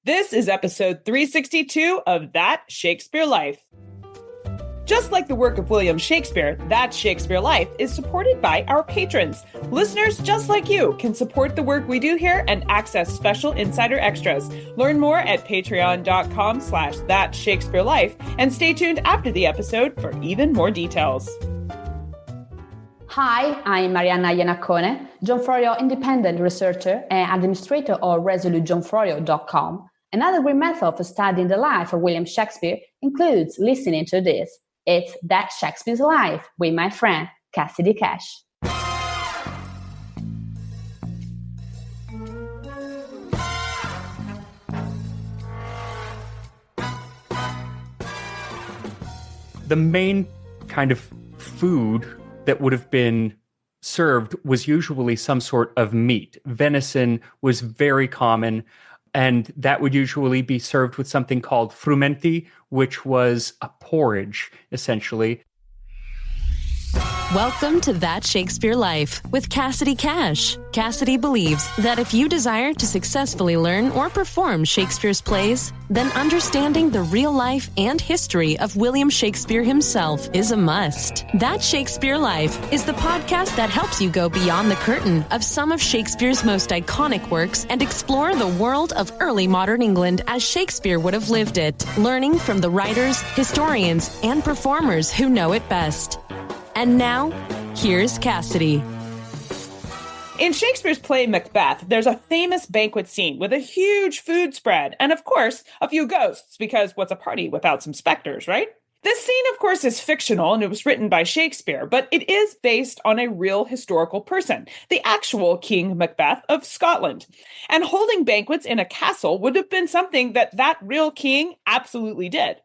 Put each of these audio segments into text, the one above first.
This is episode 362 of That Shakespeare Life. Just like the work of William Shakespeare, That Shakespeare Life is supported by our patrons. Listeners just like you can support the work we do here and access special insider extras. Learn more at patreon.com/thatshakespearelife and stay tuned after the episode for even more details. Hi, I'm Mariana Iannacone, John Florio independent researcher and administrator of ResoluteJohnFlorio.com. Another great method for studying the life of William Shakespeare includes listening to this. It's That Shakespeare's Life with my friend, Cassidy Cash. The main kind of food that would have been served was usually some sort of meat. Venison was very common, and that would usually be served with something called frumenti, which was a porridge, essentially. Welcome to That Shakespeare Life with Cassidy Cash. Cassidy believes that if you desire to successfully learn or perform Shakespeare's plays, then understanding the real life and history of William Shakespeare himself is a must. That Shakespeare Life is the podcast that helps you go beyond the curtain of some of Shakespeare's most iconic works and explore the world of early modern England as Shakespeare would have lived it, learning from the writers, historians, and performers who know it best. And now, here's Cassidy. In Shakespeare's play Macbeth, there's a famous banquet scene with a huge food spread, and of course, a few ghosts, because what's a party without some spectres, right? This scene, of course, is fictional, and it was written by Shakespeare, but it is based on a real historical person, the actual King Macbeth of Scotland. And holding banquets in a castle would have been something that real king absolutely did.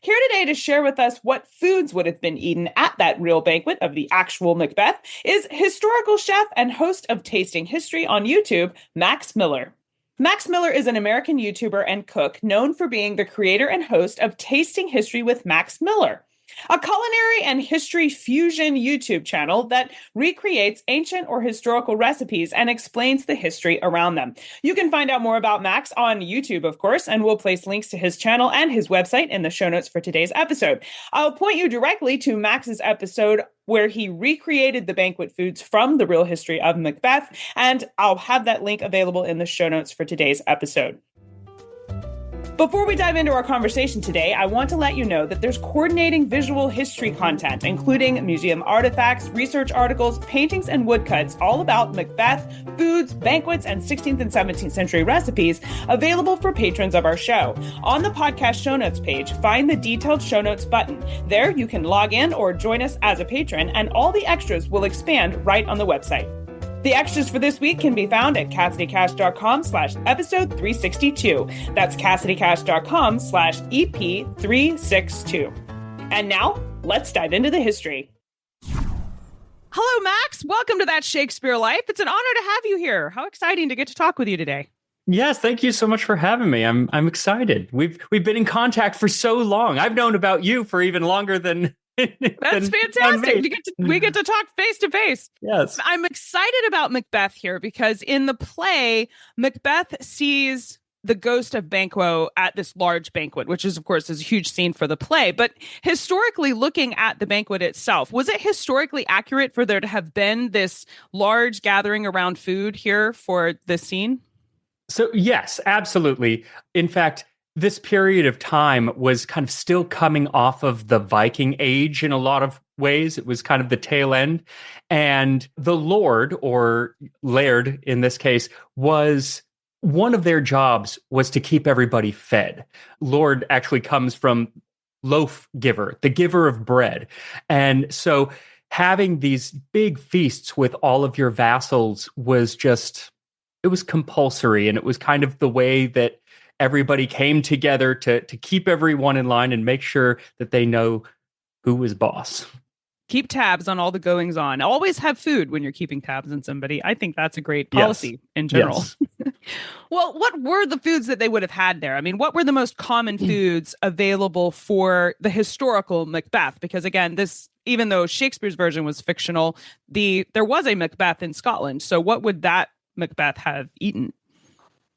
Here today to share with us what foods would have been eaten at that real banquet of the actual Macbeth is historical chef and host of Tasting History on YouTube, Max Miller. Max Miller is an American YouTuber and cook known for being the creator and host of Tasting History with Max Miller, a culinary and history fusion YouTube channel that recreates ancient or historical recipes and explains the history around them. You can find out more about Max on YouTube, of course, and we'll place links to his channel and his website in the show notes for today's episode. I'll point you directly to Max's episode where he recreated the banquet foods from the real history of Macbeth, and I'll have that link available in the show notes for today's episode. Before we dive into our conversation today, I want to let you know that there's coordinating visual history content, including museum artifacts, research articles, paintings, and woodcuts, all about Macbeth, foods, banquets, and 16th and 17th century recipes, available for patrons of our show. On the podcast show notes page, find the detailed show notes button. There, you can log in or join us as a patron, and all the extras will expand right on the website. The extras for this week can be found at CassidyCash.com/episode 362. That's CassidyCash.com/EP362. And now, let's dive into the history. Hello, Max. Welcome to That Shakespeare Life. It's an honor to have you here. How exciting to get to talk with you today. Yes, thank you so much for having me. I'm excited. We've been in contact for so long. I've known about you for even longer than That's fantastic. We get to talk face to face. Yes. I'm excited about Macbeth here because in the play, Macbeth sees the ghost of Banquo at this large banquet, which is, of course, is a huge scene for the play. But historically, looking at the banquet itself, was it historically accurate for there to have been this large gathering around food here for this scene? So, yes, absolutely. In fact, this period of time was kind of still coming off of the Viking Age in a lot of ways. It was kind of the tail end. And the Lord, or Laird in this case, was one of their jobs was to keep everybody fed. Lord actually comes from loaf giver, the giver of bread. And so having these big feasts with all of your vassals was just, it was compulsory. And it was kind of the way that everybody came together to keep everyone in line and make sure that they know who was boss. Keep tabs on all the goings on. Always have food when you're keeping tabs on somebody. I think that's a great policy in general. Yes. Well, what were the foods that they would have had there? I mean, what were the most common foods available for the historical Macbeth? Because again, even though Shakespeare's version was fictional, there was a Macbeth in Scotland. So what would that Macbeth have eaten?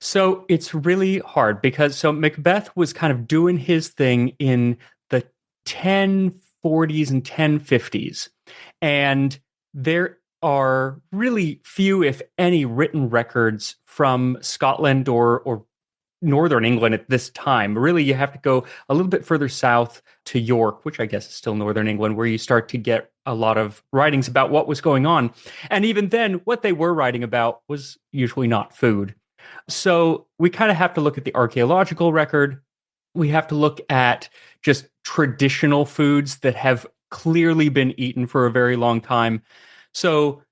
So it's really hard because so Macbeth was kind of doing his thing in the 1040s and 1050s. And there are really few, if any, written records from Scotland or Northern England at this time. Really, you have to go a little bit further south to York, which I guess is still Northern England, where you start to get a lot of writings about what was going on. And even then, what they were writing about was usually not food. So we kind of have to look at the archaeological record. We have to look at just traditional foods that have clearly been eaten for a very long time. So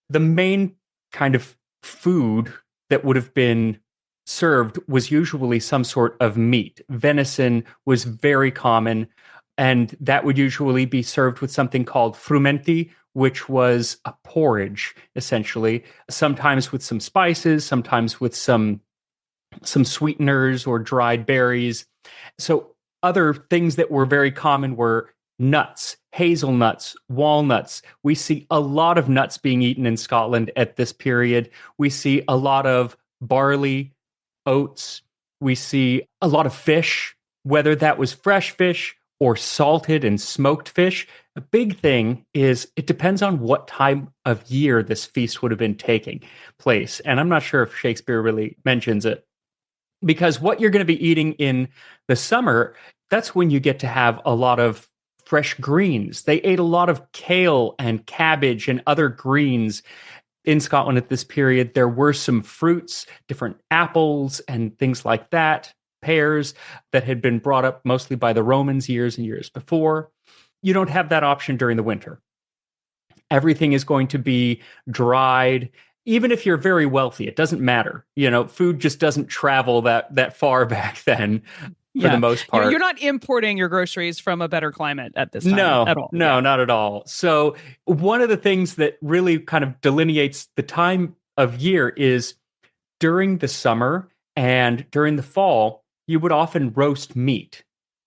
the main kind of food that would have been served was usually some sort of meat. Venison was very common, and that would usually be served with something called frumenti, which was a porridge, essentially, sometimes with some spices, sometimes with some sweeteners or dried berries. So other things that were very common were nuts, hazelnuts, walnuts. We see a lot of nuts being eaten in Scotland at this period. We see a lot of barley, oats. We see a lot of fish, whether that was fresh fish or salted and smoked fish. A big thing is it depends on what time of year this feast would have been taking place. And I'm not sure if Shakespeare really mentions it, because what you're going to be eating in the summer, that's when you get to have a lot of fresh greens. They ate a lot of kale and cabbage and other greens in Scotland at this period. There were some fruits, different apples and things like that, pears that had been brought up mostly by the Romans years and years before. You don't have that option during the winter. Everything is going to be dried. Even if you're very wealthy, it doesn't matter. You know, food just doesn't travel that far back then for the most part. You're not importing your groceries from a better climate at this time at all. No, not at all. So one of the things that really kind of delineates the time of year is during the summer and during the fall, you would often roast meat,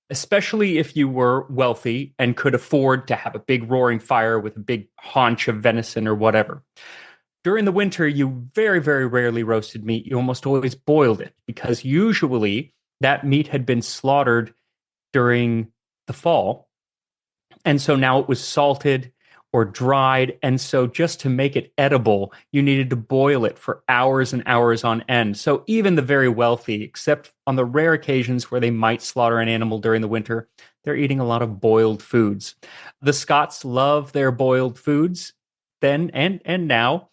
especially if you were wealthy and could afford to have a big roaring fire with a big haunch of venison or whatever. During the winter, you very, very rarely roasted meat. You almost always boiled it because usually that meat had been slaughtered during the fall. And so now it was salted or dried. And so just to make it edible, you needed to boil it for hours and hours on end. So even the very wealthy, except on the rare occasions where they might slaughter an animal during the winter, they're eating a lot of boiled foods. The Scots love their boiled foods then and now.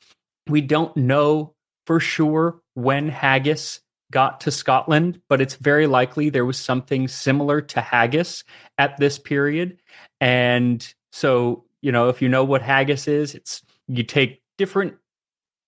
We don't know for sure when haggis got to Scotland, but it's very likely there was something similar to haggis at this period. And so, you know, if you know what haggis is, it's you take different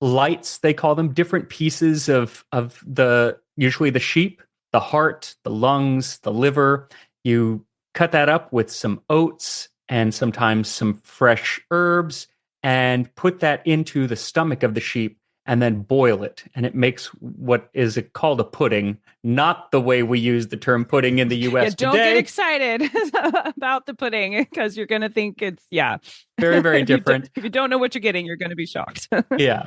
lights, they call them, different pieces of the usually the sheep, the heart, the lungs, the liver. You cut that up with some oats and sometimes some fresh herbs and put that into the stomach of the sheep and then boil it. And it makes what is called a pudding, not the way we use the term pudding in the U.S. Don't today. get excited about the pudding because you're going to think it's, very, very different. If you don't know what you're getting, you're going to be shocked. Yeah.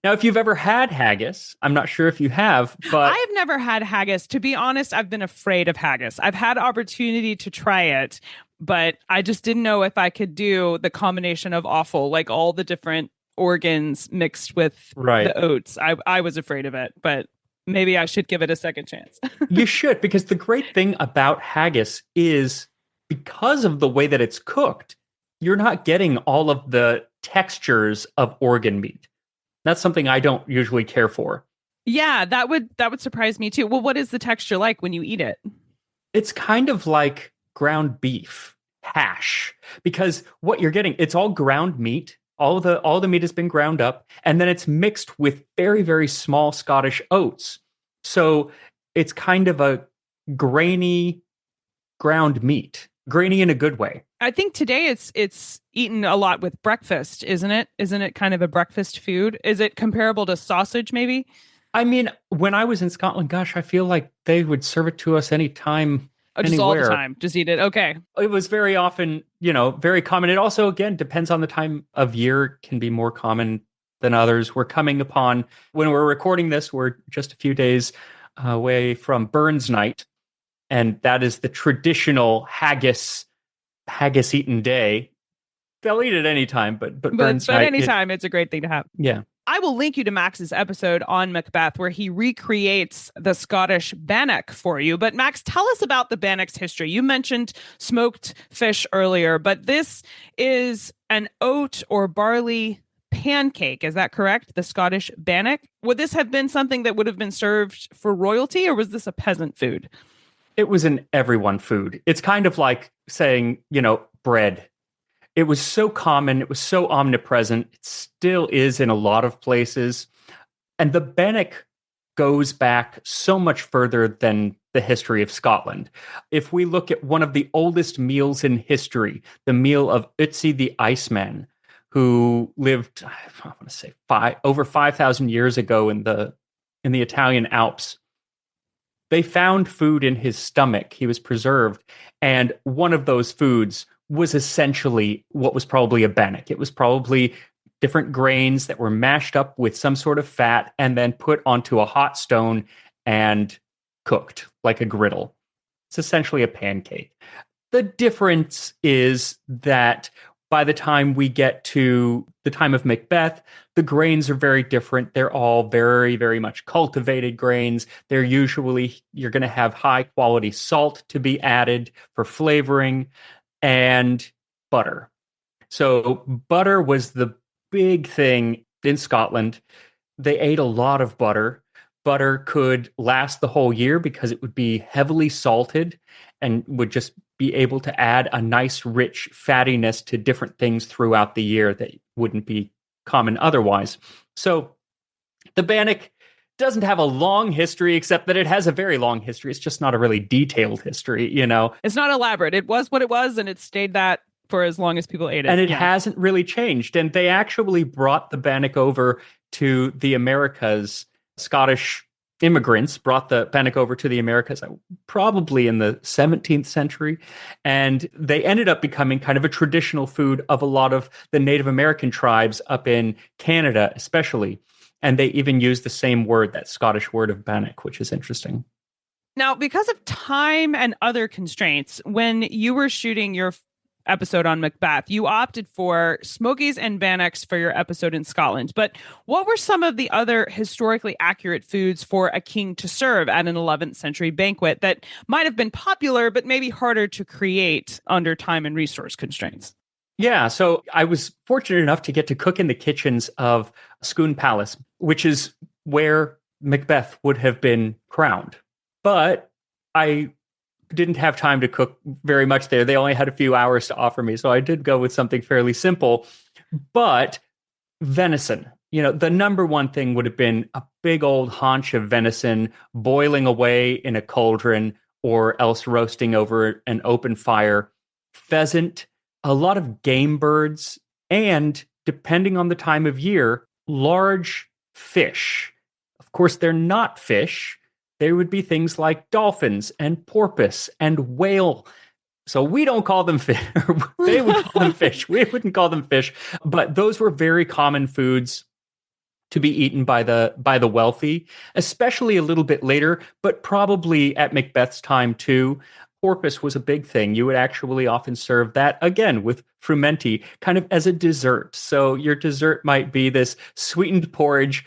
Now, if you've ever had haggis, I'm not sure if you have, but I have never had haggis. To be honest, I've been afraid of haggis. I've had opportunity to try it, but I just didn't know if I could do the combination of offal, like all the different organs mixed with the oats. I was afraid of it, but maybe I should give it a second chance. You should, because the great thing about haggis is because of the way that it's cooked, you're not getting all of the textures of organ meat. That's something I don't usually care for. Yeah, that would surprise me too. Well, what is the texture like when you eat it? It's kind of like ground beef hash, because what you're getting, it's all ground meat. All the meat has been ground up, and then it's mixed with very, very small Scottish oats. So it's kind of a grainy ground meat, grainy in a good way. I think today it's eaten a lot with breakfast, isn't it? Isn't it kind of a breakfast food? Is it comparable to sausage, maybe? I mean, when I was in Scotland, gosh, I feel like they would serve it to us anytime. Just anywhere. all the time. Just eat it. Okay. It was very often, very common. It also, again, depends on the time of year, can be more common than others. We're coming upon, when we're recording this, we're just a few days away from Burns Night, and that is the traditional haggis eaten day. They'll eat it anytime, but Burns but Night, anytime, it's a great thing to have. yeah. I will link you to Max's episode on Macbeth where he recreates the Scottish bannock for you. But Max, tell us about the bannock's history. You mentioned smoked fish earlier, but this is an oat or barley pancake. Is that correct? The Scottish bannock? Would this have been something that would have been served for royalty, or was this a peasant food? It was an everyone food. It's kind of like saying, bread. It was so common. It was so omnipresent. It still is in a lot of places. And the bannock goes back so much further than the history of Scotland. If we look at one of the oldest meals in history, the meal of Ötzi the Iceman, who lived, I want to say, over 5,000 years ago in the Italian Alps, they found food in his stomach. He was preserved. And one of those foods was essentially what was probably a bannock. It was probably different grains that were mashed up with some sort of fat and then put onto a hot stone and cooked like a griddle. It's essentially a pancake. The difference is that by the time we get to the time of Macbeth, the grains are very different. They're all very, very much cultivated grains. They're usually, you're going to have high quality salt to be added for flavoring, and butter. So butter was the big thing in Scotland. They ate a lot of butter. Butter could last the whole year because it would be heavily salted and would just be able to add a nice, rich fattiness to different things throughout the year that wouldn't be common otherwise. So the bannock doesn't have a long history, except that it has a very long history. It's just not a really detailed history, It's not elaborate. It was what it was, and it stayed that for as long as people ate it. And it hasn't really changed. And they actually brought the bannock over to the Americas. Scottish immigrants brought the bannock over to the Americas probably in the 17th century. And they ended up becoming kind of a traditional food of a lot of the Native American tribes up in Canada, especially. And they even use the same word, that Scottish word of bannock, which is interesting. Now, because of time and other constraints, when you were shooting your episode on Macbeth, you opted for smokies and bannocks for your episode in Scotland. But what were some of the other historically accurate foods for a king to serve at an 11th century banquet that might have been popular, but maybe harder to create under time and resource constraints? Yeah, so I was fortunate enough to get to cook in the kitchens of Scone Palace, which is where Macbeth would have been crowned. But I didn't have time to cook very much there. They only had a few hours to offer me, so I did go with something fairly simple. But venison, the number one thing would have been a big old haunch of venison boiling away in a cauldron or else roasting over an open fire. Pheasant, a lot of game birds, and depending on the time of year, large fish. Of course, they're not fish. They would be things like dolphins and porpoise and whale. So we don't call them fish. They would call them fish. We wouldn't call them fish. But those were very common foods to be eaten by the wealthy, especially a little bit later, but probably at Macbeth's time too. Porpoise was a big thing. You would actually often serve that, again, with frumenti, kind of as a dessert. So your dessert might be this sweetened porridge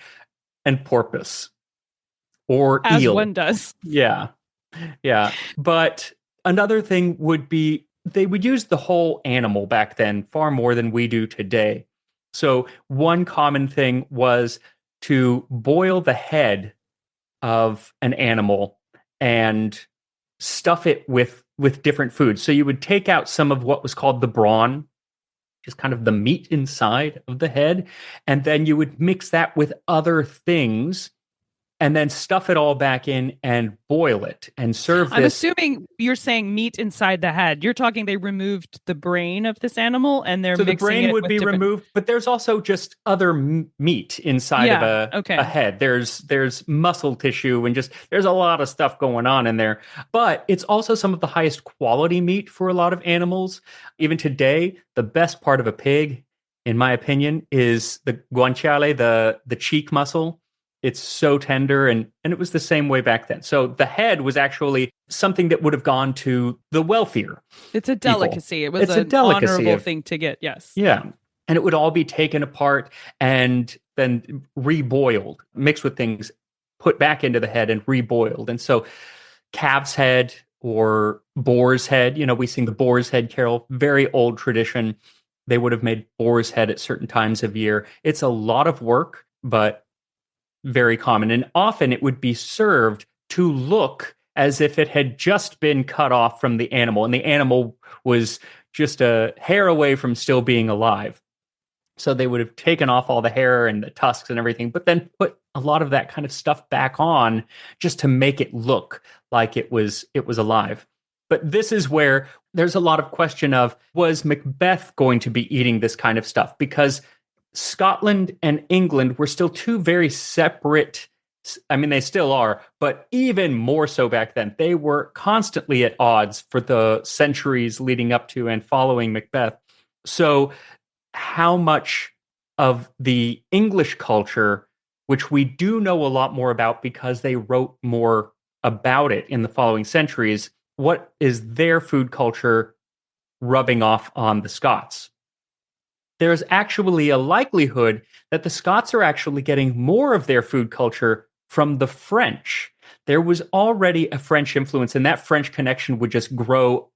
and porpoise. Or as eel. One does. Yeah. But another thing would be they would use the whole animal back then far more than we do today. So one common thing was to boil the head of an animal and stuff it with different foods. So you would take out some of what was called the brawn, which is kind of the meat inside of the head, and then you would mix that with other things and then stuff it all back in and boil it and serve I'm this. assuming you're saying meat inside the head. You're talking they removed the brain of this animal and they're so the mixing brain it would with be different... removed, but there's also just other meat inside of a head. There's muscle tissue and just there's a lot of stuff going on in there. But it's also some of the highest quality meat for a lot of animals. Even today, the best part of a pig in my opinion, is the guanciale, the cheek muscle. It's so tender, and it was the same way back then. So the head was actually something that would have gone to the wealthier It's a people. delicacy. It was It's a an delicacy honorable thing to get. Yes. yeah. And it would all be taken apart and then reboiled, mixed with things, put back into the head and reboiled. And so calf's head or boar's head, we sing the boar's head carol, very old tradition. They would have made boar's head at certain times of year. It's a lot of work, but very common. And often it would be served to look as if it had just been cut off from the animal, and the animal was just a hair away from still being alive. So they would have taken off all the hair and the tusks and everything, but then put a lot of that kind of stuff back on just to make it look like it was alive. But this is where there's a lot of question of, was Macbeth going to be eating this kind of stuff? Because Scotland and England were still two very separate. I mean, they still are, but even more so back then. They were constantly at odds for the centuries leading up to and following Macbeth. So how much of the English culture, which we do know a lot more about because they wrote more about it in the following centuries, what is their food culture rubbing off on the Scots? There's actually a likelihood that the Scots are actually getting more of their food culture from the French. There was already a French influence, and that French connection would just grow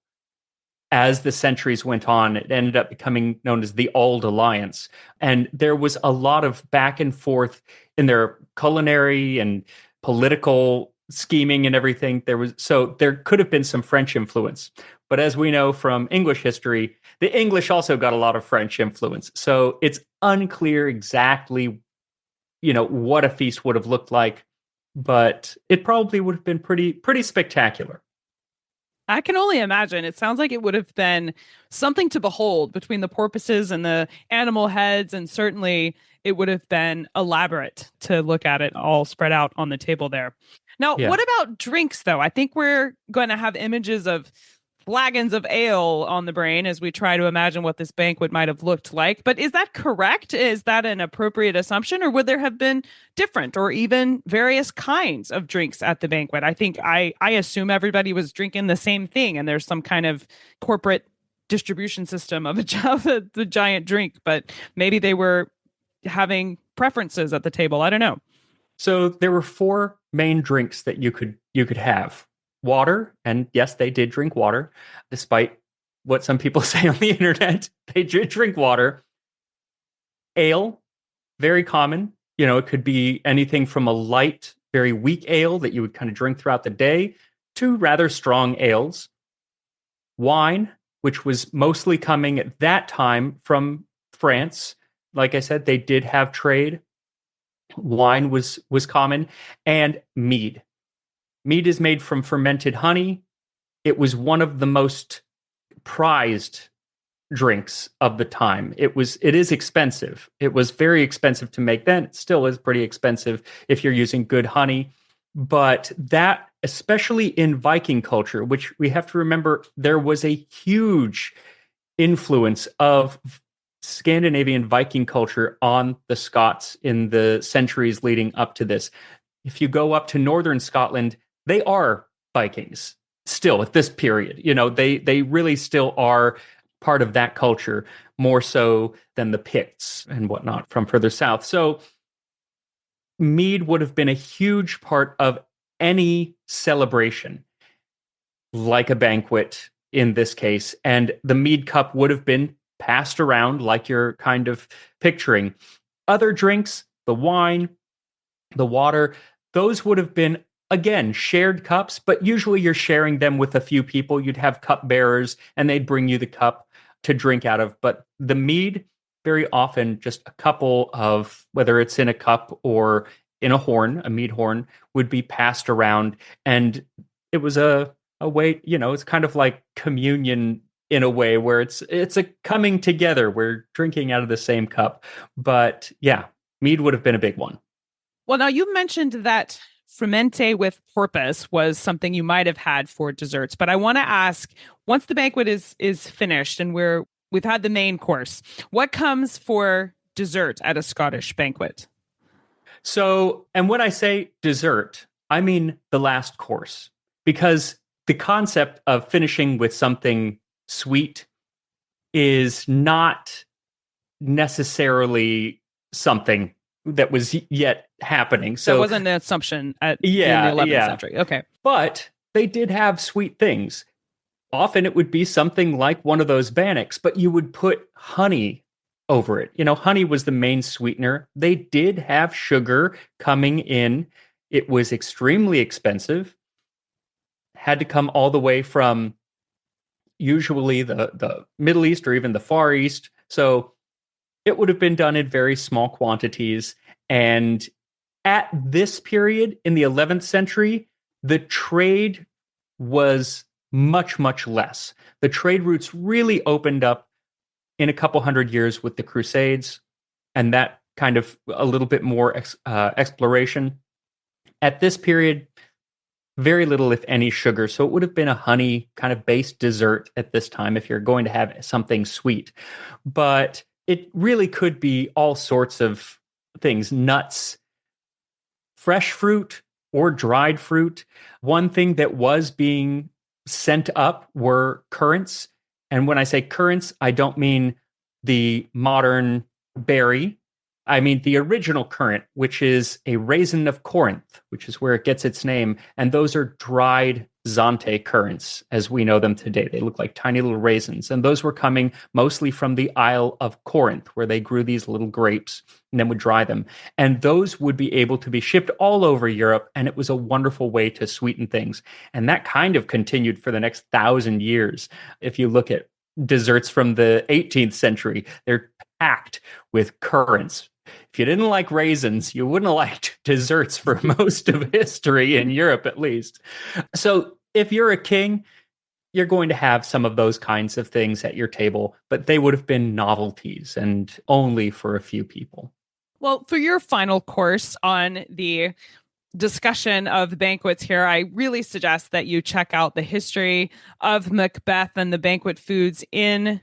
as the centuries went on. It ended up becoming known as the Auld Alliance. And there was a lot of back and forth in their culinary and political scheming and everything. There could have been some French influence. But as we know from English history, the English also got a lot of French influence. So it's unclear exactly, what a feast would have looked like, but it probably would have been pretty spectacular. I can only imagine. It sounds like it would have been something to behold between the porpoises and the animal heads, and certainly it would have been elaborate to look at it all spread out on the table there. Now, Yeah. What about drinks, though? I think we're going to have images of flagons of ale on the brain as we try to imagine what this banquet might have looked like. But is that correct? Is that an appropriate assumption, or would there have been different or even various kinds of drinks at the banquet? I think I assume everybody was drinking the same thing, and there's some kind of corporate distribution system of the giant drink, but maybe they were having preferences at the table. I don't know. So there were four main drinks that you could have. Water, and yes, they did drink water, despite what some people say on the internet. They did drink water. Ale, very common. It could be anything from a light, very weak ale that you would kind of drink throughout the day to rather strong ales. Wine, which was mostly coming at that time from France. Like I said, they did have trade. Wine was common, and mead. Mead is made from fermented honey. It was one of the most prized drinks of the time. It is expensive. It was very expensive to make then. It still is pretty expensive if you're using good honey. But that, especially in Viking culture, which we have to remember, there was a huge influence of Scandinavian Viking culture on the Scots in the centuries leading up to this. If you go up to northern Scotland, they are Vikings still at this period. They really still are part of that culture, more so than the Picts and whatnot from further south. So mead would have been a huge part of any celebration, like a banquet in this case. And the mead cup would have been passed around like you're kind of picturing. Other drinks, the wine, the water, those would have been, again, shared cups, but usually you're sharing them with a few people. You'd have cup bearers and they'd bring you the cup to drink out of. But the mead, very often just a couple of, whether it's in a cup or in a horn, a mead horn, would be passed around. And it was a way, it's kind of like communion in a way where it's a coming together. We're drinking out of the same cup. But yeah, mead would have been a big one. Well, now you mentioned that Fremente with porpoise was something you might have had for desserts, but I want to ask, once the banquet is finished and we're we've had the main course. What comes for dessert at a Scottish banquet? So, and when I say dessert, I mean the last course, because the concept of finishing with something sweet is not necessarily something that was yet happening. So that wasn't an assumption in the yeah, 11th century. Okay. But they did have sweet things. Often it would be something like one of those bannocks, but you would put honey over it. You know, honey was the main sweetener. They did have sugar coming in. It was extremely expensive. Had to come all the way from usually the Middle East or even the Far East. So it would have been done in very small quantities. And at this period in the 11th century, the trade was much, much less. The trade routes really opened up in a couple hundred years with the Crusades, and that kind of a little bit more exploration. At this period, very little, if any, sugar. So it would have been a honey kind of based dessert at this time if you're going to have something sweet. But it really could be all sorts of things, nuts, fresh fruit, or dried fruit. One thing that was being sent up were currants. And when I say currants, I don't mean the modern berry. I mean the original currant, which is a raisin of Corinth, which is where it gets its name. And those are dried Zante currants as we know them today. They look like tiny little raisins. And those were coming mostly from the Isle of Corinth, where they grew these little grapes and then would dry them. And those would be able to be shipped all over Europe. And it was a wonderful way to sweeten things. And that kind of continued for the next 1,000 years. If you look at desserts from the 18th century, they're packed with currants. If you didn't like raisins, you wouldn't have liked desserts for most of history in Europe, at least. So if you're a king, you're going to have some of those kinds of things at your table, but they would have been novelties and only for a few people. Well, for your final course on the discussion of banquets here, I really suggest that you check out the history of Macbeth and the banquet foods in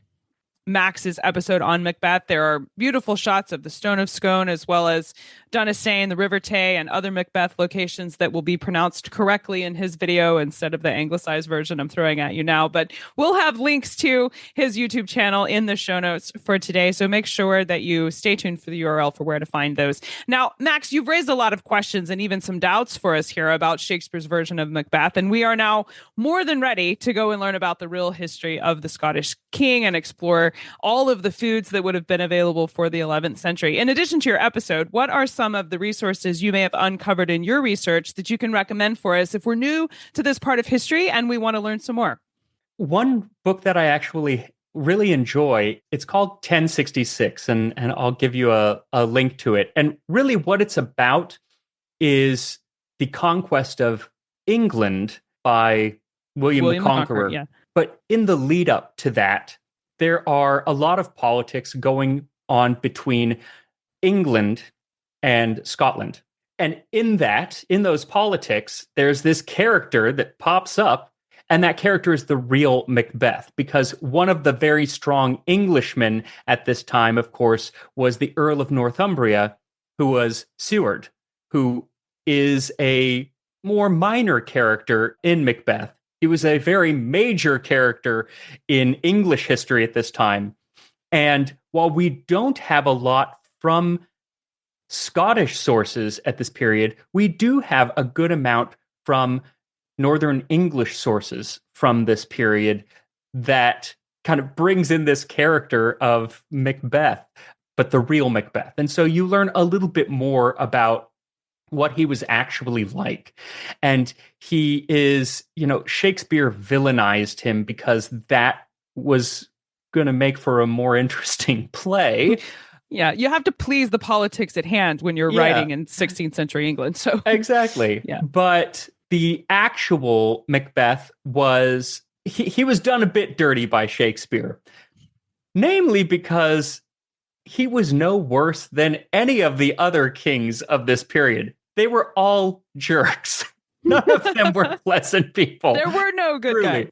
Max's episode on Macbeth. There are beautiful shots of the Stone of Scone, as well as Dunestane, the River Tay, and other Macbeth locations that will be pronounced correctly in his video instead of the anglicized version I'm throwing at you now. But we'll have links to his YouTube channel in the show notes for today, so make sure that you stay tuned for the URL for where to find those. Now, Max, you've raised a lot of questions and even some doubts for us here about Shakespeare's version of Macbeth, and we are now more than ready to go and learn about the real history of the Scottish king and explore all of the foods that would have been available for the 11th century. In addition to your episode, what are some of the resources you may have uncovered in your research that you can recommend for us if we're new to this part of history and we want to learn some more? One book that I actually really enjoy, it's called 1066, and I'll give you a link to it. And really what it's about is the conquest of England by William the Conqueror. Yeah. But in the lead up to that, there are a lot of politics going on between England and Scotland. And in those politics, there's this character that pops up, and that character is the real Macbeth, because one of the very strong Englishmen at this time, of course, was the Earl of Northumbria, who was Seward, who is a more minor character in Macbeth. He was a very major character in English history at this time. And while we don't have a lot from Scottish sources at this period, we do have a good amount from Northern English sources from this period that kind of brings in this character of Macbeth, but the real Macbeth. And so you learn a little bit more about what he was actually like. And he is, Shakespeare villainized him because that was going to make for a more interesting play. Yeah, you have to please the politics at hand when you're writing in 16th century England. So exactly. Yeah. But the actual Macbeth was, he was done a bit dirty by Shakespeare, namely because he was no worse than any of the other kings of this period. They were all jerks. None of them were pleasant people. There were no good guys.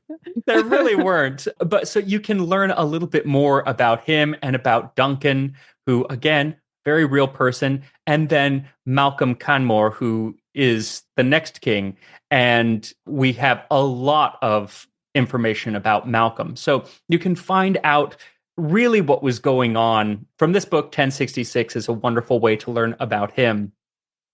There really weren't. But so you can learn a little bit more about him and about Duncan, who, again, very real person. And then Malcolm Canmore, who is the next king. And we have a lot of information about Malcolm. So you can find out really what was going on from this book. 1066 is a wonderful way to learn about him.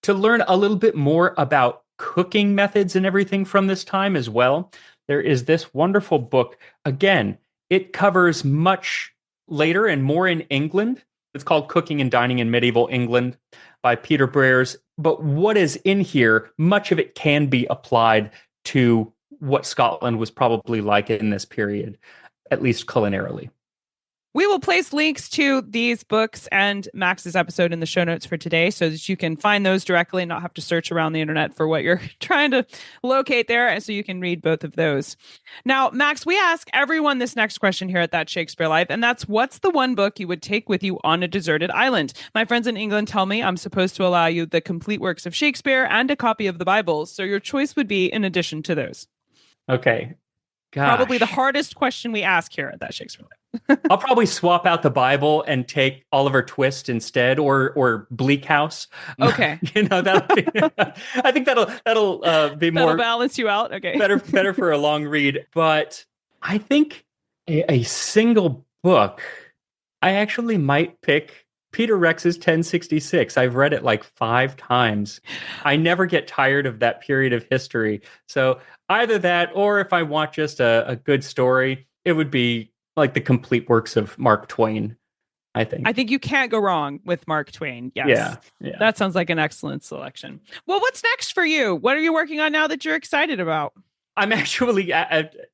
To learn a little bit more about cooking methods and everything from this time as well, there is this wonderful book. Again, it covers much later and more in England. It's called Cooking and Dining in Medieval England by Peter Breers. But what is in here, much of it can be applied to what Scotland was probably like in this period, at least culinarily. We will place links to these books and Max's episode in the show notes for today so that you can find those directly and not have to search around the internet for what you're trying to locate there, and so you can read both of those. Now, Max, we ask everyone this next question here at That Shakespeare Life, and that's, what's the one book you would take with you on a deserted island? My friends in England tell me I'm supposed to allow you the complete works of Shakespeare and a copy of the Bible, so your choice would be in addition to those. Okay. Gosh. Probably the hardest question we ask here at That Shakespeare Life. I'll probably swap out the Bible and take Oliver Twist instead, or Bleak House. Okay, that'll be, I think that'll be more, that'll balance you out. Okay, better for a long read. But I think a single book, I actually might pick Peter Rex's 1066. I've read it like 5 times. I never get tired of that period of history. So either that, or if I want just a good story, it would be like the complete works of Mark Twain, I think. I think you can't go wrong with Mark Twain. Yes. Yeah. That sounds like an excellent selection. Well, what's next for you? What are you working on now that you're excited about? I'm actually,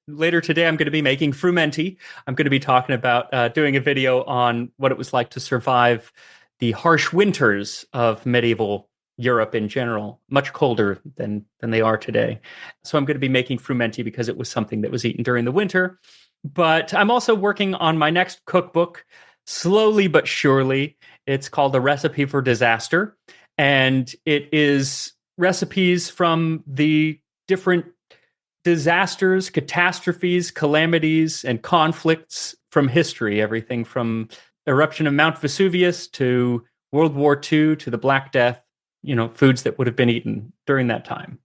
later today, I'm going to be making frumenty. I'm going to be talking about doing a video on what it was like to survive the harsh winters of medieval Europe in general, much colder than they are today. So I'm going to be making frumenty because it was something that was eaten during the winter. But I'm also working on my next cookbook, slowly but surely. It's called A Recipe for Disaster. And it is recipes from the different disasters, catastrophes, calamities, and conflicts from history. Everything from eruption of Mount Vesuvius to World War II to the Black Death, foods that would have been eaten during that time.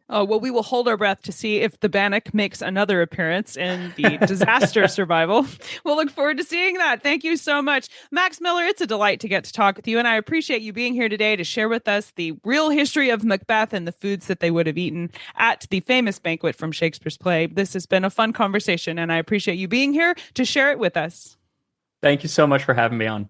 Oh, well, we will hold our breath to see if the bannock makes another appearance in the disaster survival. We'll look forward to seeing that. Thank you so much. Max Miller, it's a delight to get to talk with you, and I appreciate you being here today to share with us the real history of Macbeth and the foods that they would have eaten at the famous banquet from Shakespeare's play. This has been a fun conversation, and I appreciate you being here to share it with us. Thank you so much for having me on.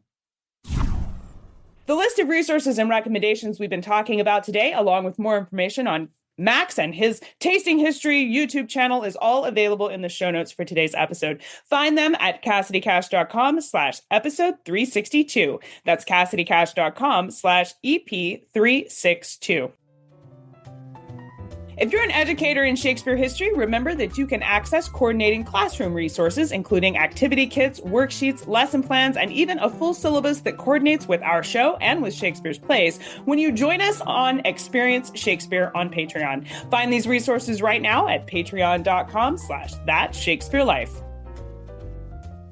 The list of resources and recommendations we've been talking about today, along with more information on Max and his Tasting History YouTube channel, is all available in the show notes for today's episode. Find them at CassidyCash.com/episode 362. That's CassidyCash.com/EP362. If you're an educator in Shakespeare history, remember that you can access coordinating classroom resources, including activity kits, worksheets, lesson plans, and even a full syllabus that coordinates with our show and with Shakespeare's plays when you join us on Experience Shakespeare on Patreon. Find these resources right now at patreon.com/thatshakespearelife.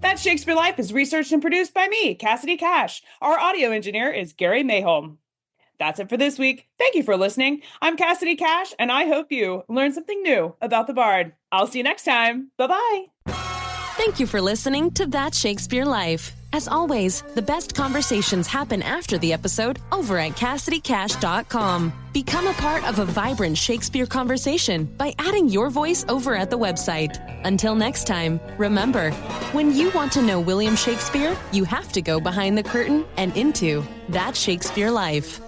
That Shakespeare Life is researched and produced by me, Cassidy Cash. Our audio engineer is Gary Mayholm. That's it for this week. Thank you for listening. I'm Cassidy Cash, and I hope you learned something new about the Bard. I'll see you next time. Bye-bye. Thank you for listening to That Shakespeare Life. As always, the best conversations happen after the episode over at CassidyCash.com. Become a part of a vibrant Shakespeare conversation by adding your voice over at the website. Until next time, remember, when you want to know William Shakespeare, you have to go behind the curtain and into That Shakespeare Life.